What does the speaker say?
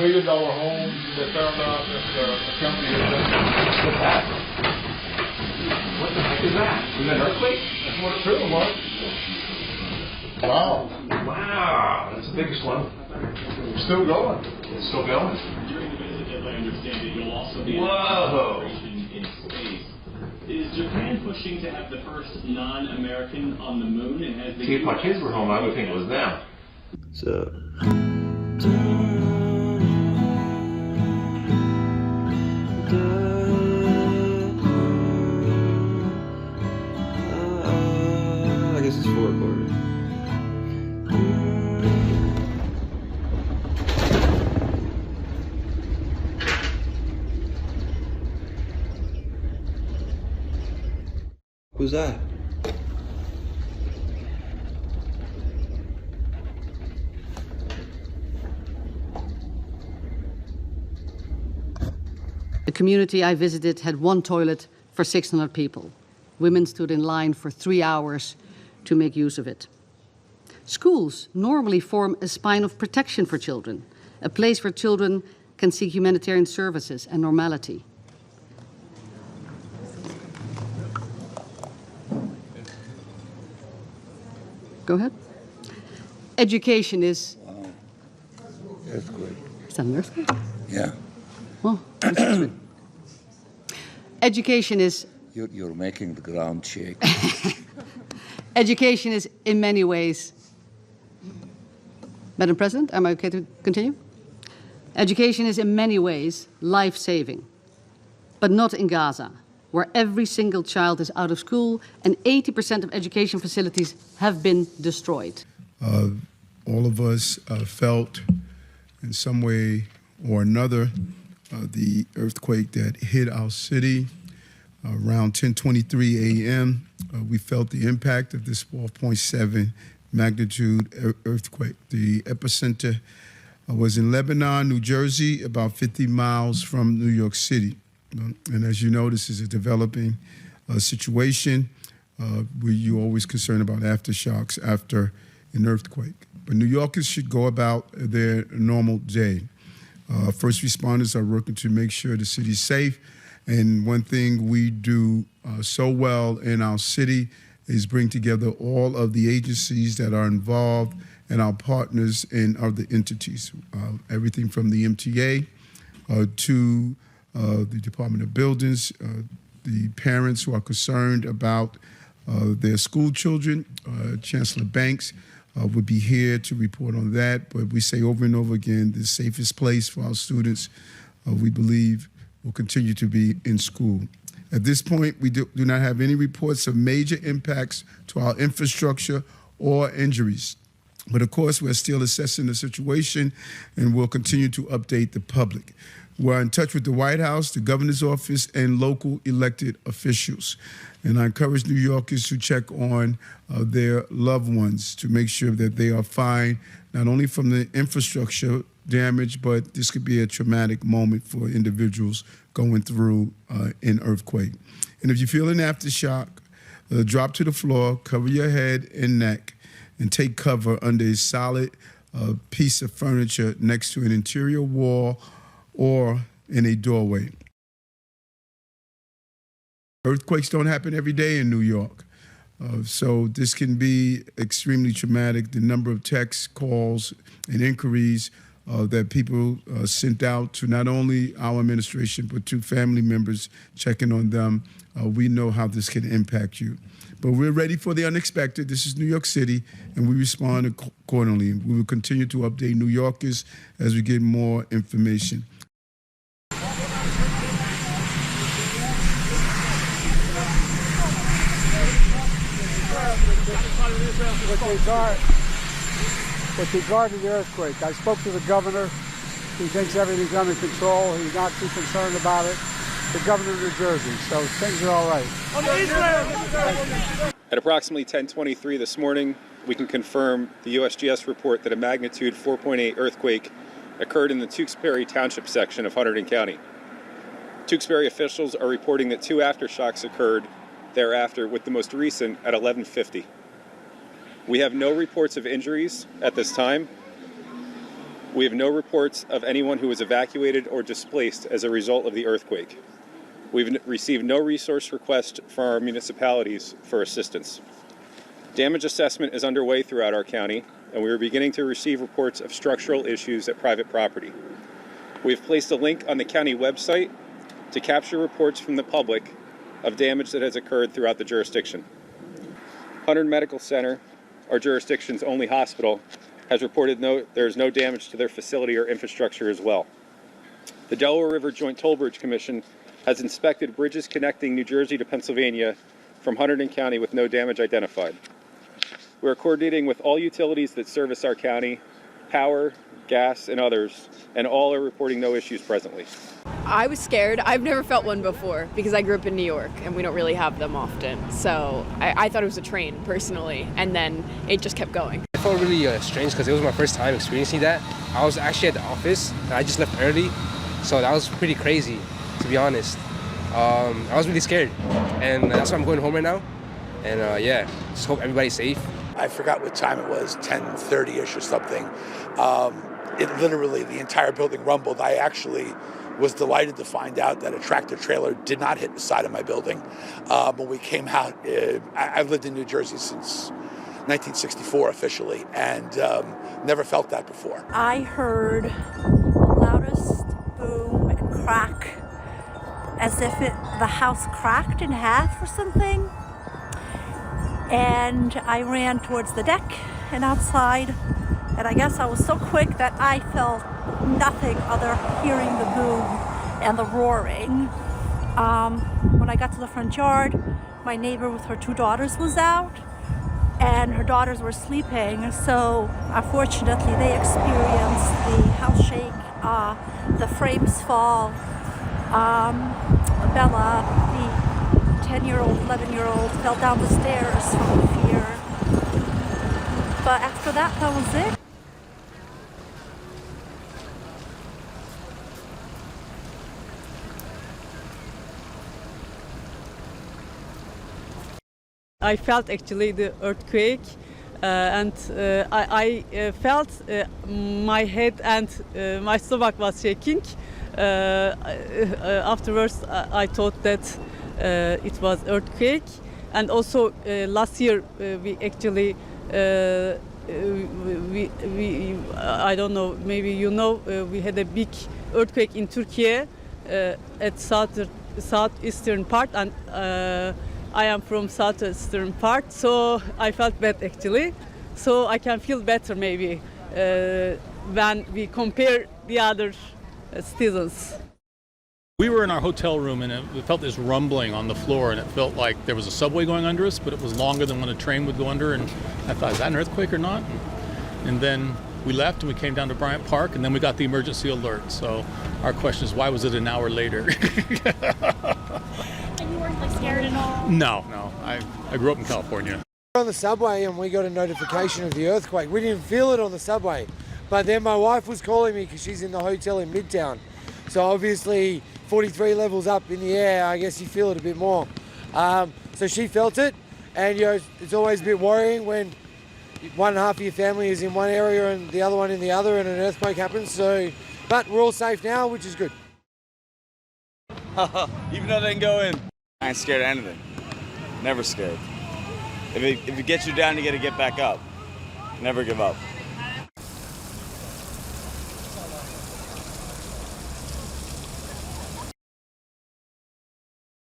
million-dollar home that found out that the company had done. What's that? What the heck is that? Was that an earthquake? That's what it truly was. Wow. Wow, that's the biggest one. It's still going. It's still going. During the visit, as I understand it, you'll also be Whoa. in space. Is Japan pushing to have the first non-American on the moon? And has the See, if my kids were home, I would think it was them. So. I guess it's 4 quarters. Who's that? The community I visited had one toilet for 600 people. Women stood in line for 3 hours to make use of it. Schools normally form a spine of protection for children, a place where children can seek humanitarian services and normality. Go ahead. Education is... Wow. Earthquake. Is that an earthquake? Yeah. Oh, education is... You're making the ground shake. Education is in many ways... Madam President, am I okay to continue? Education is in many ways life-saving, but not in Gaza, where every single child is out of school and 80% of education facilities have been destroyed. All of us felt in some way or another the earthquake that hit our city around 10:23 a.m. We felt the impact of this 4.7 magnitude earthquake. The epicenter was in Lebanon, New Jersey, about 50 miles from New York City. And as you know, this is a developing situation where you're always concerned about aftershocks after an earthquake. But New Yorkers should go about their normal day. First responders are working to make sure the city's safe. And one thing we do so well in our city is bring together all of the agencies that are involved and our partners in other entities. Everything from the MTA to the Department of Buildings, the parents who are concerned about their school children. Chancellor Banks would be here to report on that, but we say over and over again, the safest place for our students, we believe, will continue to be in school. At this point, we do not have any reports of major impacts to our infrastructure or injuries. But of course, we're still assessing the situation and we'll continue to update the public. We're in touch with the White House, the governor's office, and local elected officials. And I encourage New Yorkers to check on their loved ones to make sure that they are fine, not only from the infrastructure damage, but this could be a traumatic moment for individuals going through an earthquake. And if you feel an aftershock, drop to the floor, cover your head and neck, and take cover under a solid piece of furniture next to an interior wall or in a doorway. Earthquakes don't happen every day in New York. So this can be extremely traumatic. The number of texts, calls, and inquiries that people sent out to not only our administration, but to family members checking on them, we know how this can impact you. But we're ready for the unexpected. This is New York City, and we respond accordingly. We will continue to update New Yorkers as we get more information. With regard to the earthquake, I spoke to the governor. He thinks everything's under control. He's not too concerned about it. The governor of New Jersey, so things are all right. At approximately 10:23 this morning, we can confirm the USGS report that a magnitude 4.8 earthquake occurred in the Tewksbury Township section of Hunterdon County. Tewksbury officials are reporting that 2 aftershocks occurred thereafter, with the most recent at 11:50. We have no reports of injuries at this time. We have no reports of anyone who was evacuated or displaced as a result of the earthquake. We've received no resource request from our municipalities for assistance. Damage assessment is underway throughout our county, and we are beginning to receive reports of structural issues at private property. We have placed a link on the county website to capture reports from the public of damage that has occurred throughout the jurisdiction. Hunterdon Medical Center, our jurisdiction's only hospital, has reported there is no damage to their facility or infrastructure as well. The Delaware River Joint Toll Bridge Commission has inspected bridges connecting New Jersey to Pennsylvania from Hunterdon County with no damage identified. We are coordinating with all utilities that service our county, power, gas, and others, and all are reporting no issues presently. I was scared. I've never felt one before because I grew up in New York and we don't really have them often. So I thought it was a train personally, and then it just kept going. I felt really strange because it was my first time experiencing that. I was actually at the office and I just left early, so that was pretty crazy, to be honest. I was really scared, and that's why I'm going home right now. And yeah, just hope everybody's safe. I forgot what time it was, 10:30ish or something. It literally, the entire building rumbled. I actually was delighted to find out that a tractor trailer did not hit the side of my building. When we came out, I've lived in New Jersey since 1964 officially, and never felt that before. I heard loudest boom and crack, as if the house cracked in half or something. And I ran towards the deck and outside, and I guess I was so quick that I felt nothing other hearing the boom and the roaring. When I got to the front yard, my neighbor with her 2 daughters was out, and her daughters were sleeping, so unfortunately they experienced the house shake, the frames fall. Bella, the 10-year-old, 11-year-old, fell down the stairs from fear. But after that was it. I felt actually the earthquake, and I felt my head and my stomach was shaking. Afterwards, I thought that it was earthquake, and also last year we actually I don't know, maybe you know, we had a big earthquake in Turkey at southeastern part, and I am from southeastern part, so I felt bad actually. So I can feel better maybe when we compare the other citizens. We were in our hotel room and we felt this rumbling on the floor, and it felt like there was a subway going under us, but it was longer than when a train would go under, and I thought, is that an earthquake or not? And then we left and we came down to Bryant Park, and then we got the emergency alert. So our question is, why was it an hour later? And you weren't like scared at all? No. I grew up in California. On the subway and we got a notification of the earthquake. We didn't feel it on the subway, but then my wife was calling me because she's in the hotel in Midtown. So obviously 43 levels up in the air, I guess you feel it a bit more. So she felt it, and you know, it's always a bit worrying when one half of your family is in one area and the other one in the other, and an earthquake happens. So, but we're all safe now, which is good. Even though they didn't go in. I ain't scared of anything. Never scared. If it gets you down, you got to get back up. Never give up.